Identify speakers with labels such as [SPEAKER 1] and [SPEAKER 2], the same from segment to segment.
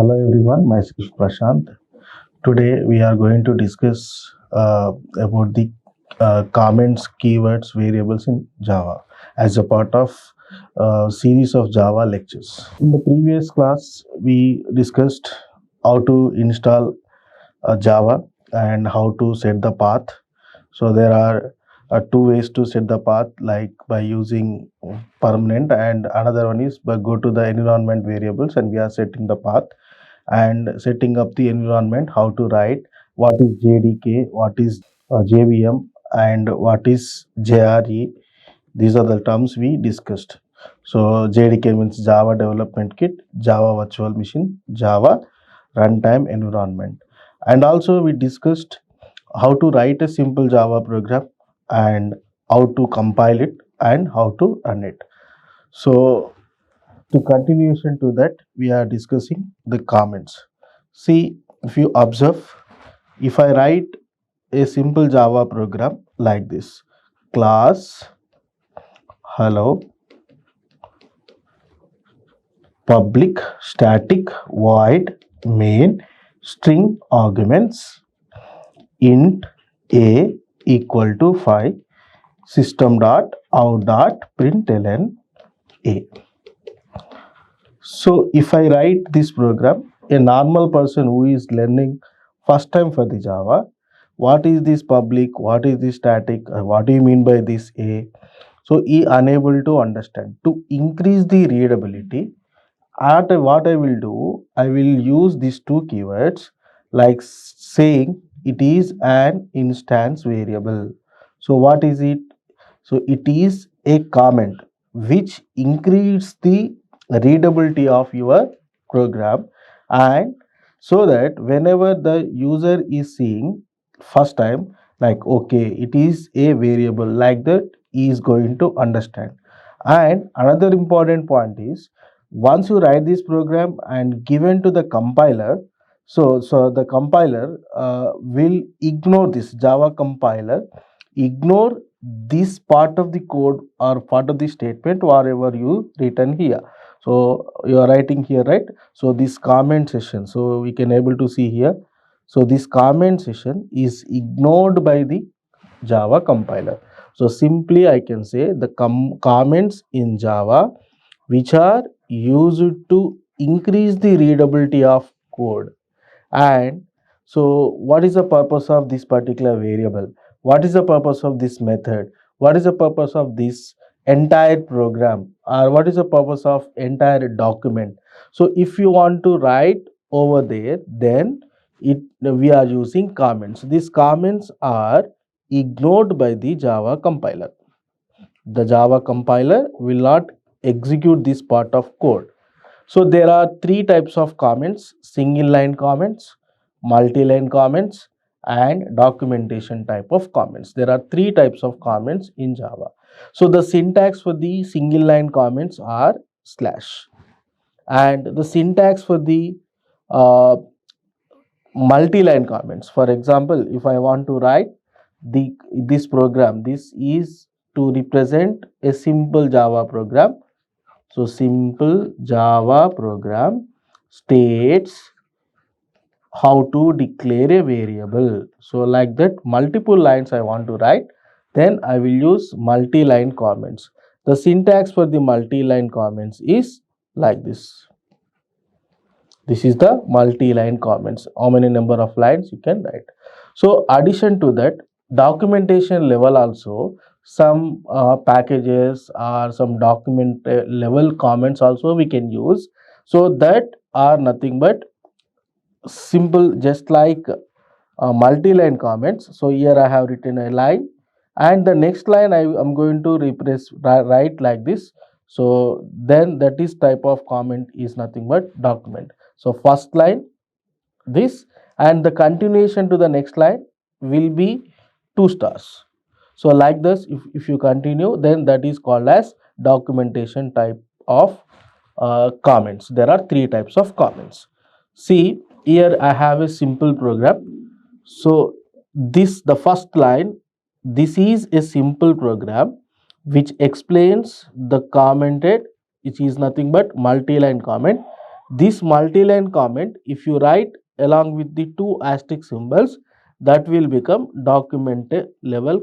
[SPEAKER 1] Hello everyone, myself Prashanth. Today we are going to discuss about the comments, keywords, variables in Java as a part of series of Java lectures. In the previous class, we discussed how to install Java and how to set the path. So there are two ways to set the path, like by using permanent, and another one is by go to the environment variables and we are setting the path and setting up the environment, how to write, what is JDK, what is JVM, and what is JRE. These are the terms we discussed. So JDK means Java Development Kit, Java Virtual Machine, Java Runtime Environment. And also we discussed how to write a simple Java program and how to compile it and how to run it. So to continuation to that, we are discussing the comments. See, if you observe, if I write a simple Java program like this, class hello public static void main string arguments int a equal to 5 system dot out dot println a. So if I write this program, a normal person who is learning first time for the Java, what is this public, what is this static, what do you mean by this A? So he unable to understand. To increase the readability, what I will do, I will use these two keywords like saying it is an instance variable. So what is it? So it is a comment which increases the readability of your program, and so that whenever the user is seeing first time, like okay, it is a variable, like that he is going to understand. And another important point is, once you write this program and given to the compiler, so the compiler will ignore this. Java compiler ignore this part of the code or part of the statement whatever you written here. So you are writing here, right? So this comment session, so we can able to see here, so this comment session is ignored by the Java compiler. So simply I can say the comments in Java which are used to increase the readability of code. And so what is the purpose of this particular variable? What is the purpose of this method? What is the purpose of this entire program, or what is the purpose of entire document? So if you want to write over there, then we are using comments. These comments are ignored by the Java compiler. The Java compiler will not execute this part of code. So there are three types of comments: single line comments, multi-line comments, and documentation type of comments. There are three types of comments in Java. So the syntax for the single line comments are slash, and the syntax for the uh, multi-line comments, for example, if I want to write this program, this is to represent a simple Java program. So simple Java program states how to declare a variable. So like that, multiple lines I want to write, then I will use multi-line comments. The syntax for the multi-line comments is like this. This is the multi-line comments. How many number of lines you can write. So addition to that, documentation level also, some packages or some document level comments also we can use. So that are nothing but simple, just like multi-line comments. So here I have written a line, and the next line I am going to write like this. So then that is type of comment is nothing but document. So first line this, and the continuation to the next line will be 2 stars. So like this, if you continue, then that is called as documentation type of comments. There are three types of comments. See, here I have a simple program. So this, the first line, this is a simple program which explains the commented, which is nothing but multi-line comment. This multi-line comment, if you write along with the two asterisk symbols, that will become document level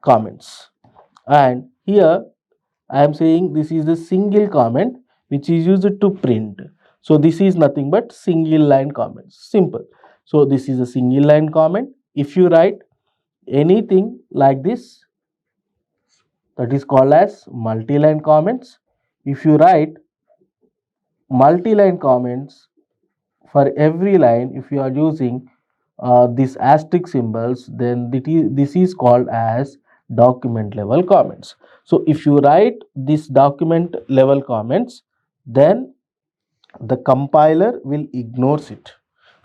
[SPEAKER 1] comments. And here I am saying this is a single comment which is used to print. So this is nothing but single line comments. Simple. So this is a single line comment. If you write anything like this, that is called as multi-line comments. If you write multi-line comments for every line, if you are using these asterisk symbols, then this is called as document level comments. So if you write this document level comments, then the compiler will ignores it.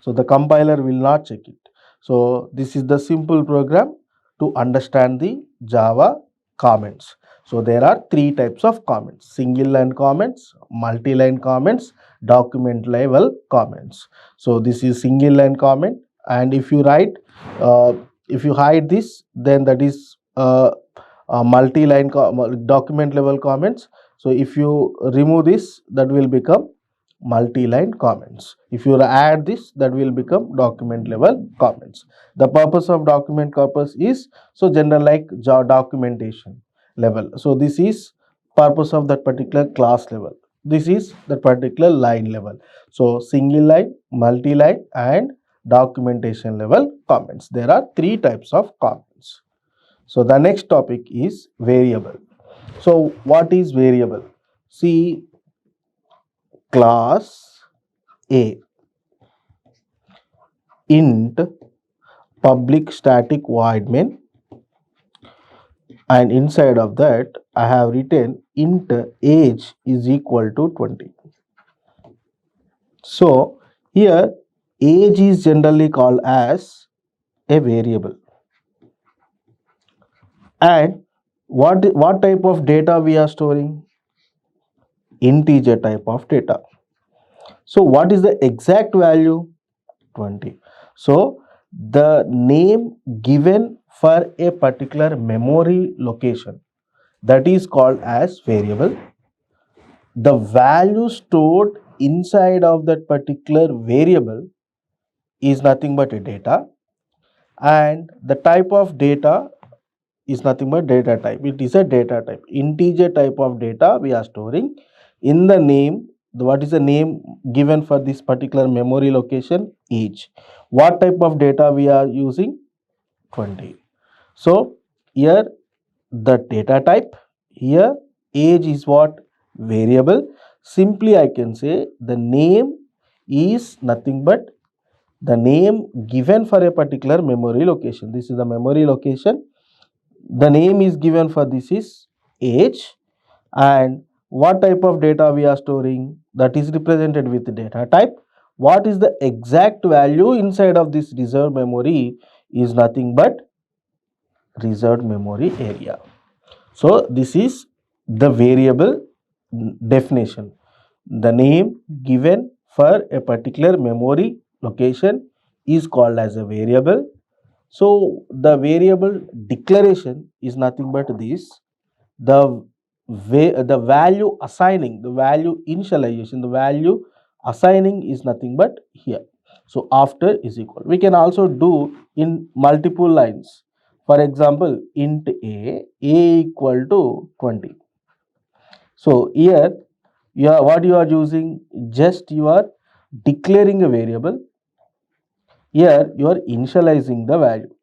[SPEAKER 1] So the compiler will not check it. So this is the simple program to understand the Java comments. So there are three types of comments: single line comments, multi-line comments, document level comments. So this is single line comment, and if you write, if you hide this, then that is multi-line document level comments. So if you remove this, that will become multi-line comments. If you add this, that will become document level comments. The purpose of document corpus is so general, like documentation level. So this is purpose of that particular class level. This is the particular line level. So single line, multi-line, and documentation level comments. There are three types of comments. So the next topic is variable. So what is variable? See, class A int public static void main, and inside of that I have written int age is equal to 20. So here age is generally called as a variable. And what type of data we are storing? Integer type of data. So what is the exact value? 20. So the name given for a particular memory location, that is called as variable. The value stored inside of that particular variable is nothing but a data, and the type of data is nothing but data type. It is a data type, integer type of data we are storing in the name. What is the name given for this particular memory location? Age. What type of data we are using? 20. So here the data type, here age is what? Variable. Simply I can say the name is nothing but the name given for a particular memory location. This is the memory location. The name is given for this is age, and what type of data we are storing, that is represented with data type. What is the exact value inside of this reserved memory is nothing but reserved memory area. So this is the variable definition. The name given for a particular memory location is called as a variable. So the variable declaration is nothing but this. The value assigning, the value initialization, the value assigning is nothing but here. So after is equal. We can also do in multiple lines. For example, int a equal to 20. So here what you are using, just you are declaring a variable. Here you are initializing the value,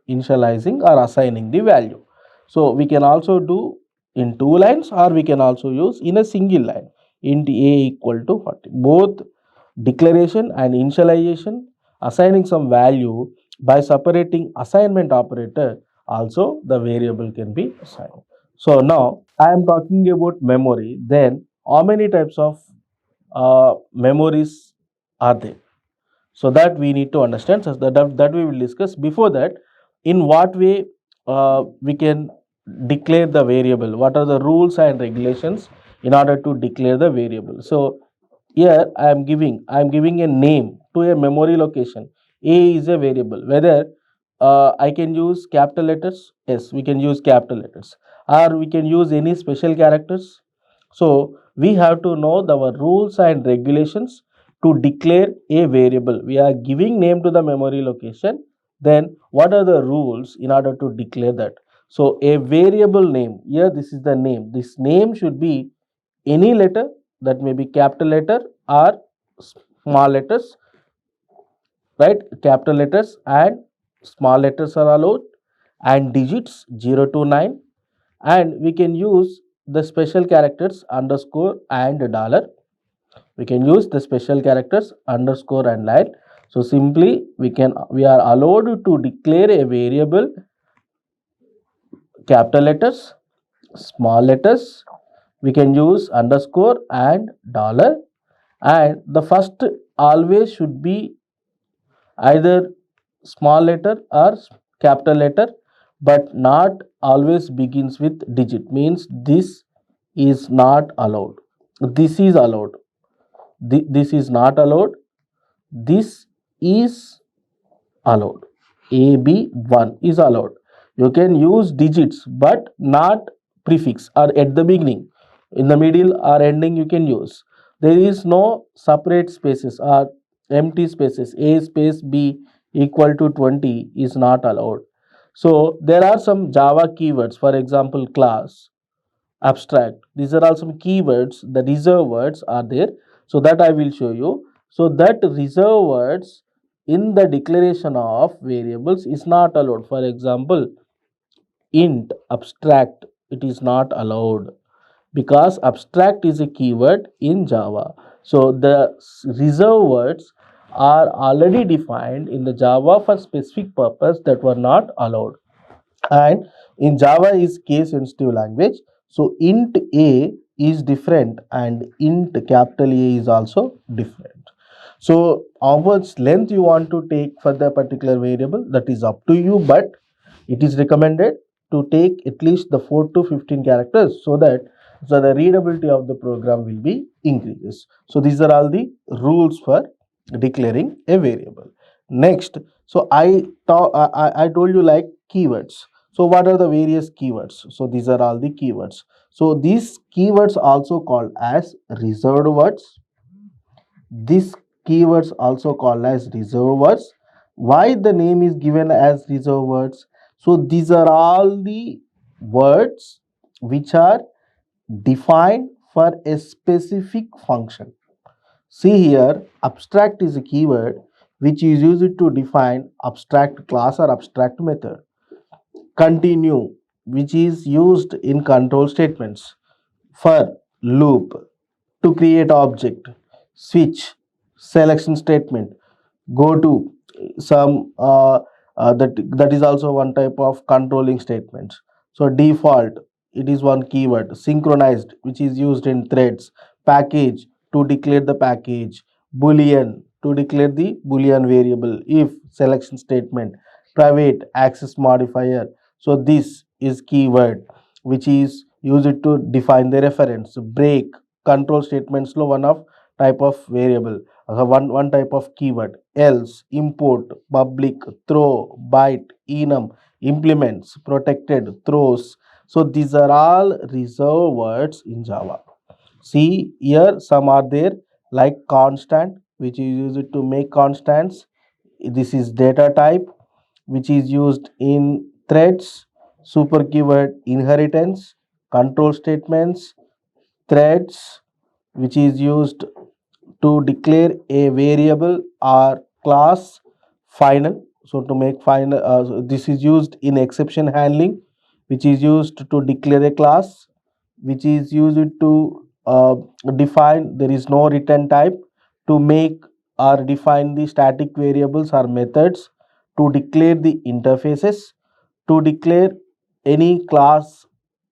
[SPEAKER 1] initializing or assigning the value. So we can also do in two lines, or we can also use in a single line, int a equal to 40. Both declaration and initialization, assigning some value by separating assignment operator, also the variable can be assigned. So now I am talking about memory. Then how many types of memories are there? So that we need to understand. So that we will discuss. Before that, in what way we can declare the variable, what are the rules and regulations in order to declare the variable. So here I am giving a name to a memory location. A is a variable. Whether I can use capital letters, yes, we can use capital letters, or we can use any special characters, So we have to know our rules and regulations to declare a variable. We are giving name to the memory location. Then what are the rules in order to declare that? So a variable name, here this is the name. This name should be any letter, that may be capital letter or small letters, right? Capital letters and small letters are allowed, and digits 0 to 9, and we can use the special characters underscore and dollar. We can use the special characters underscore and line. So simply we are allowed to declare a variable capital letters, small letters. We can use underscore and dollar, and the first always should be either small letter or capital letter, but not always begins with digit, means this is not allowed, this is allowed, this is not allowed, this is allowed. AB1 is allowed. You can use digits but not prefix or at the beginning. In the middle or ending you can use. There is no separate spaces or empty spaces. A space B equal to 20 is not allowed. So there are some Java keywords, for example class, abstract. These are all some keywords. The reserve words are there. So that I will show you. So that reserve words in the declaration of variables is not allowed. For example, int abstract, it is not allowed because abstract is a keyword in Java. So the reserve words are already defined in the Java for specific purpose that were not allowed. And in Java is case sensitive language, so int a is different and int capital A is also different. So how much length you want to take for the particular variable, that is up to you, but it is recommended to take at least the 4 to 15 characters, so that the readability of the program will be increases. So these are all the rules for declaring a variable. Next, so I told you like keywords. So what are the various keywords? So these are all the keywords. So these keywords also called as reserved words. These keywords also called as reserved words. Why the name is given as reserved words? So these are all the words which are defined for a specific function. See here, abstract is a keyword which is used to define abstract class or abstract method. Continue, which is used in control statements. For loop, to create object. Switch, selection statement. Go to, some that is also one type of controlling statement. So default, it is one keyword. Synchronized, which is used in threads. Package, to declare the package. Boolean, to declare the boolean variable. If, selection statement. Private, access modifier. So this is keyword which is used to define the reference. Break, control statements lo one of type of variable, one type of keyword. Else, import, public, throw, byte, enum, implements, protected, throws. So these are all reserved words in Java. See here, some are there like constant, which is used to make constants. This is data type, which is used in threads. Super keyword, inheritance, control statements, threads, which is used to declare a variable or class. Final, so to make final, so this is used in exception handling, which is used to declare a class, which is used to define, there is no return type, to make or define the static variables or methods, to declare the interfaces, to declare any class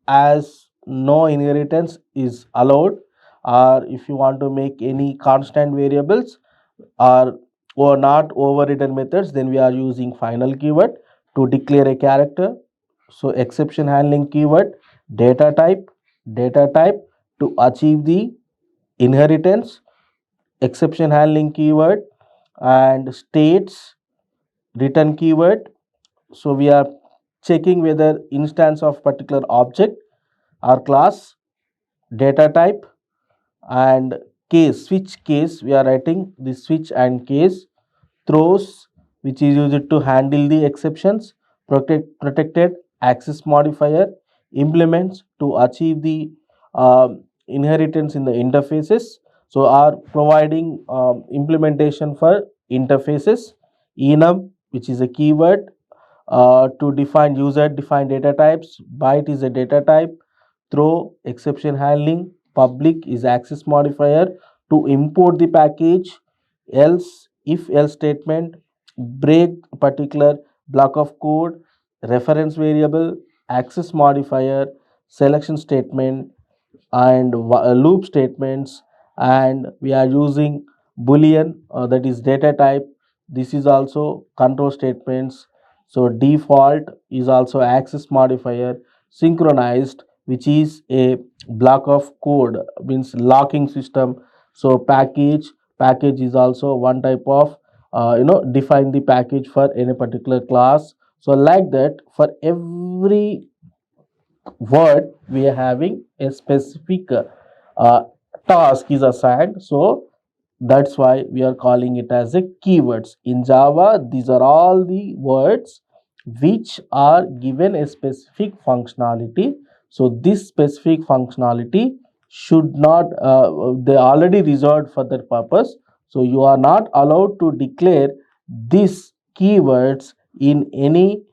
[SPEAKER 1] as no inheritance is allowed, or if you want to make any constant variables or not overridden methods, then we are using final keyword to declare a character. So exception handling keyword, data type, data type to achieve the inheritance, exception handling keyword, and states, return keyword. So we are checking whether instance of particular object or class data type, and case, switch case, we are writing the switch and case, throws, which is used to handle the exceptions, protected access modifier, implements to achieve the inheritance in the interfaces, so are providing implementation for interfaces, enum, which is a keyword to define user defined data types, byte is a data type, throw exception handling, public is access modifier to import the package, else if else statement, break particular block of code, reference variable, access modifier, selection statement, and loop statements, and we are using boolean, that is data type. This is also control statements. So default is also access modifier, synchronized, which is a block of code, means locking system. So package is also one type of define the package for any particular class. So like that, for every word we are having a specific uh, task is assigned, so that's why we are calling it as a keywords. In Java, these are all the words which are given a specific functionality. So this specific functionality should not, they already reserved for that purpose. So you are not allowed to declare these keywords in any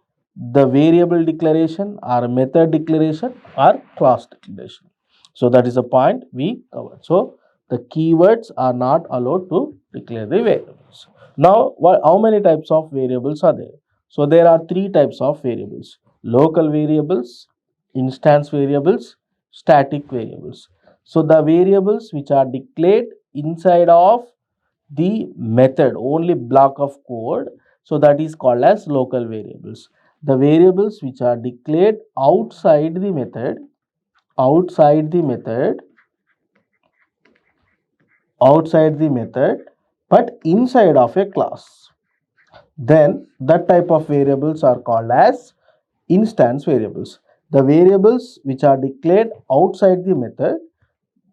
[SPEAKER 1] the variable declaration or method declaration or class declaration. So that is a point we covered. So the keywords are not allowed to declare the variables. Now, how many types of variables are there? So there are three types of variables: local variables, instance variables, static variables. So the variables which are declared inside of the method, only block of code, so that is called as local variables. The variables which are declared outside the method, outside the method, but inside of a class, then that type of variables are called as instance variables. The variables which are declared outside the method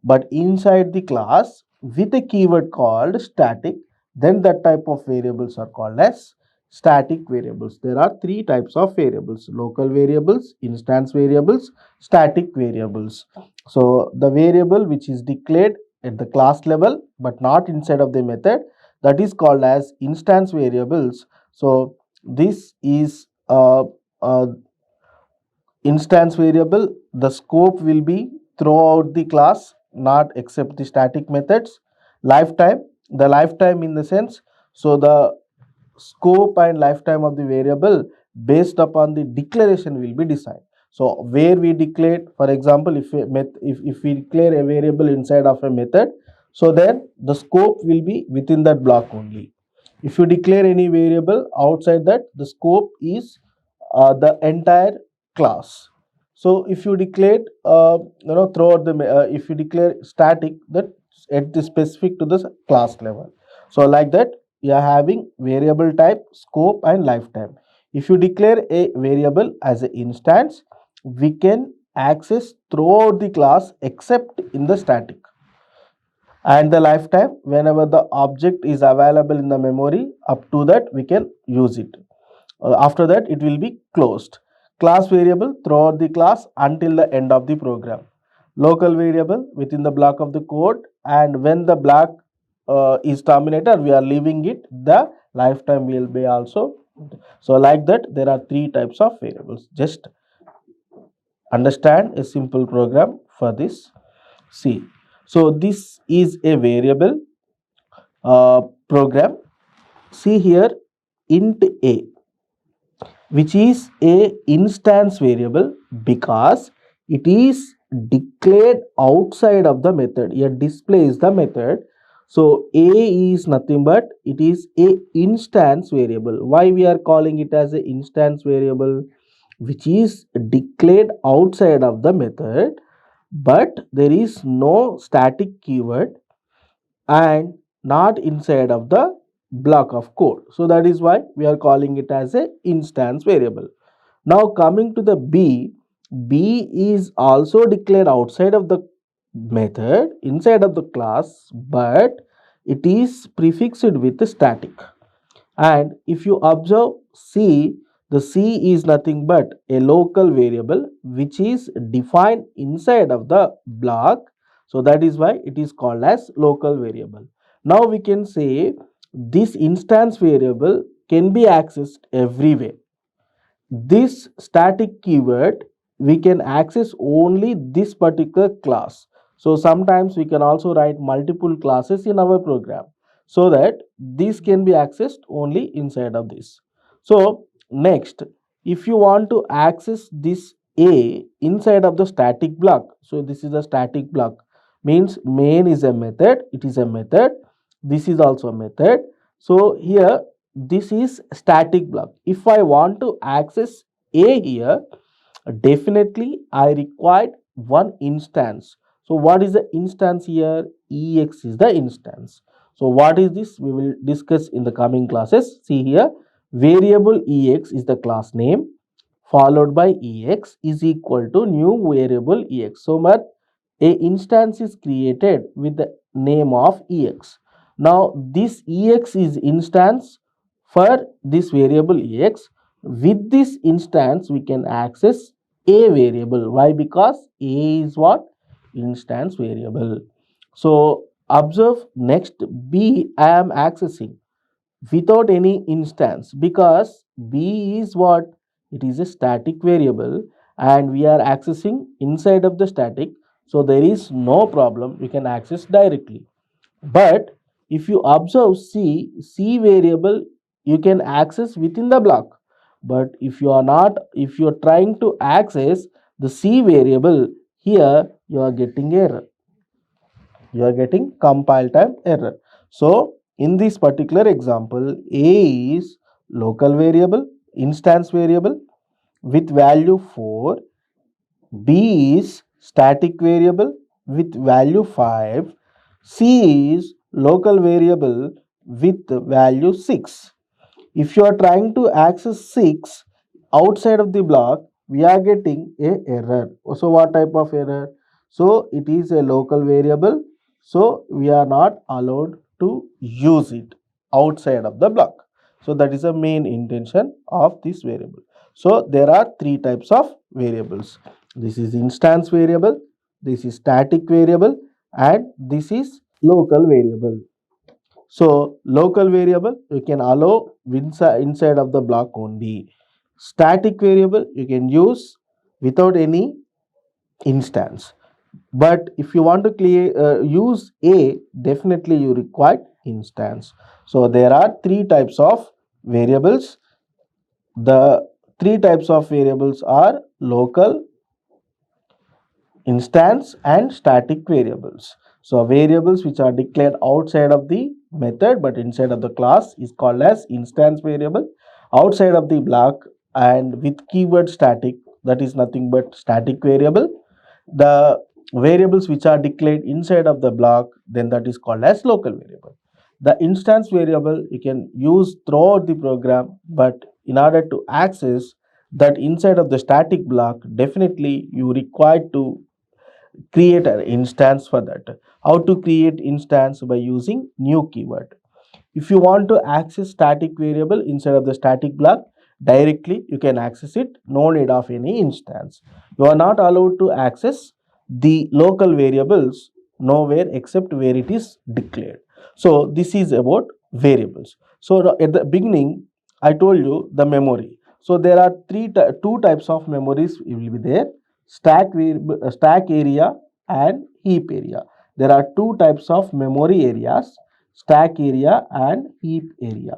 [SPEAKER 1] but inside the class with a keyword called static, then that type of variables are called as static variables. There are three types of variables: local variables, instance variables, static variables. So the variable which is declared at the class level but not inside of the method, that is called as instance variables. So this is instance variable. The scope will be throughout the class, not except the static methods. Lifetime, the lifetime in the sense, so the scope and lifetime of the variable based upon the declaration will be decided. So where we declare, for example, if we declare a variable inside of a method, so then the scope will be within that block only. If you declare any variable outside that, the scope is the entire class. So if you declare throughout the if you declare static, that at the specific to the class level. So like that, you are having variable type, scope and lifetime. If you declare a variable as an instance, we can access throughout the class except in the static, and the lifetime, whenever the object is available in the memory, up to that we can use it. After that it will be closed. Class variable throughout the class until the end of the program. Local variable within the block of the code, and when the block is terminated, we are leaving it, the lifetime will be also. So like that, there are three types of variables. Just understand a simple program for this. See, so this is a variable program. See here, int a, which is a instance variable because it is declared outside of the method. Here display is the method. So a is nothing but it is a instance variable. Why we are calling it as a instance variable? Which is declared outside of the method, but there is no static keyword and not inside of the block of code. So that is why we are calling it as a instance variable. Now coming to the B is also declared outside of the method inside of the class, but it is prefixed with the static. And if you observe C, the C is nothing but a local variable which is defined inside of the block. So that is why it is called as local variable. Now we can say this instance variable can be accessed everywhere. This static keyword we can access only this particular class. So sometimes we can also write multiple classes in our program, so that this can be accessed only inside of this. So next, if you want to access this a inside of the static block, so this is a static block, means main is a method, it is a method, this is also a method. So here this is static block. If I want to access a here, definitely I required one instance. So what is the instance here? Ex is the instance. So what is this? We will discuss in the coming classes. See here, variable ex is the class name, followed by ex is equal to new variable ex. So much a instance is created with the name of ex. Now this ex is instance for this variable ex. With this instance we can access a variable. Why? Because a is what? Instance variable. So observe next, b I am accessing without any instance, because b is what? It is a static variable and we are accessing inside of the static, so there is no problem, we can access directly. But if you observe c variable you can access within the block. But if you are not, if you are trying to access the c variable, here you are getting error, you are getting compile time error. So in this particular example, a is local variable, instance variable with value 4, b is static variable with value 5, c is local variable with value 6. If you are trying to access 6 outside of the block, we are getting a error. So what type of error? So it is a local variable, so we are not allowed to use it outside of the block. So that is the main intention of this variable. So there are three types of variables. This is instance variable, this is static variable, and this is local variable. So local variable you can allow inside of the block only. Static variable you can use without any instance. But if you want to use a, definitely you require instance. So there are three types of variables. The three types of variables are local, instance, and static variables. So variables which are declared outside of the method but inside of the class is called as instance variable. Outside of the block and with keyword static, that is nothing but static variable. The variables which are declared inside of the block, then that is called as local variable. The instance variable you can use throughout the program, but in order to access that inside of the static block, definitely you require to create an instance for that. How to create instance? By using new keyword. If you want to access static variable inside of the static block, directly you can access it, no need of any instance. You are not allowed to access the local variables nowhere except where it is declared. So this is about variables. So at the beginning I told you the memory. So there are two types of memories will be there: stack area and heap area. There are two types of memory areas: stack area and heap area.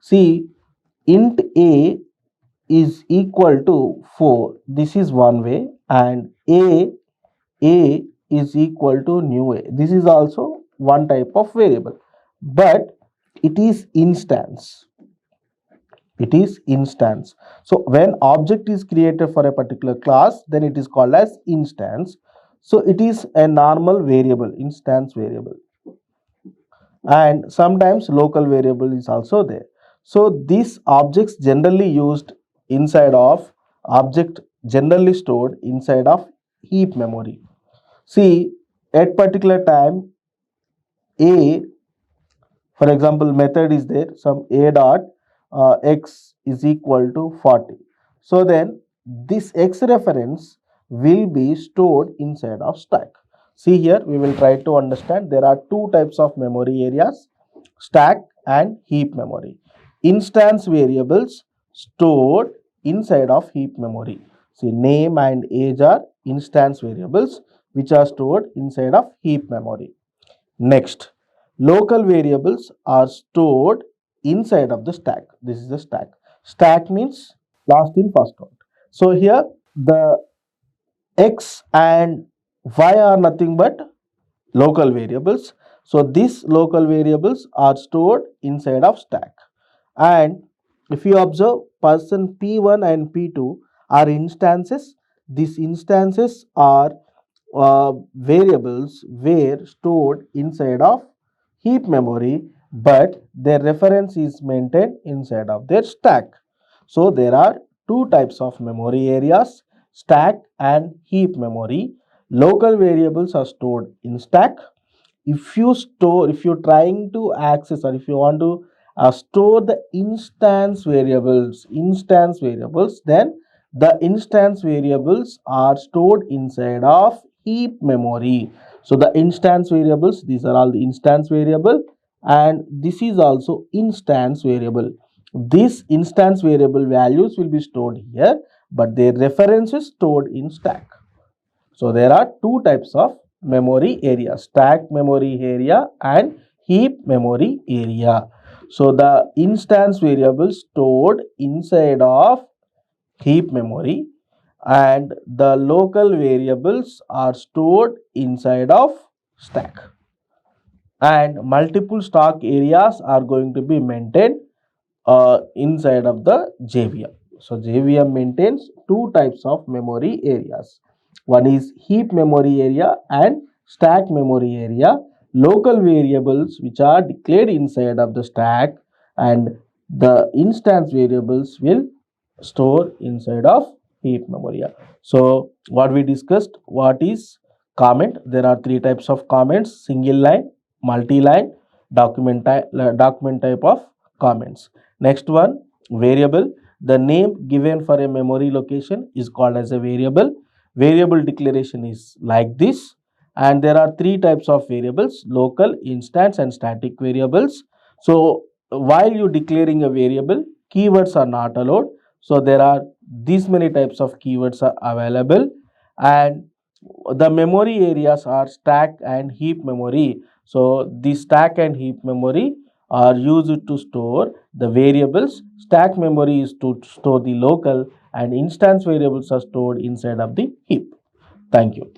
[SPEAKER 1] See, int a is equal to 4. This is one way, and a is equal to new a. This is also one type of variable, but it is instance. It is instance. So when object is created for a particular class, then it is called as instance. So it is a normal variable, instance variable, and sometimes local variable is also there. So these objects generally used inside of object, generally stored inside of heap memory. See, at particular time a, for example, method is there, some a dot x is equal to 40. So then this x reference will be stored inside of stack. See here, we will try to understand there are two types of memory areas, stack and heap memory. Instance variables stored inside of heap memory. See, name and age are instance variables which are stored inside of heap memory. Next, local variables are stored inside of the stack. This is the stack. Stack means last in first out. So here the x and y are nothing but local variables. So these local variables are stored inside of stack. And if you observe, person P1 and P2 are instances. These instances are variables were stored inside of heap memory, but their reference is maintained inside of their stack. So there are two types of memory areas, stack and heap memory. Local variables are stored in stack. If you're trying to access, or if you want to store the instance variables, then the instance variables are stored inside of heap memory. So the instance variables, these are all the instance variable, and this is also instance variable. This instance variable values will be stored here, but their reference is stored in stack. So there are two types of memory area, stack memory area and heap memory area. So the instance variables stored inside of heap memory and the local variables are stored inside of stack. And multiple stack areas are going to be maintained inside of the JVM. So JVM maintains two types of memory areas. One is heap memory area and stack memory area. Local variables which are declared inside of the stack, and the instance variables will store inside of heap memory. So what we discussed, what is comment? There are three types of comments: single line, multi-line, document type of comments. Next one, variable. The name given for a memory location is called as a variable. Variable declaration is like this. And there are three types of variables: local, instance and static variables. So while you declaring a variable, keywords are not allowed. So there are these many types of keywords are available, and the memory areas are stack and heap memory. So the stack and heap memory are used to store the variables. Stack memory is to store the local, and instance variables are stored inside of the heap. Thank you.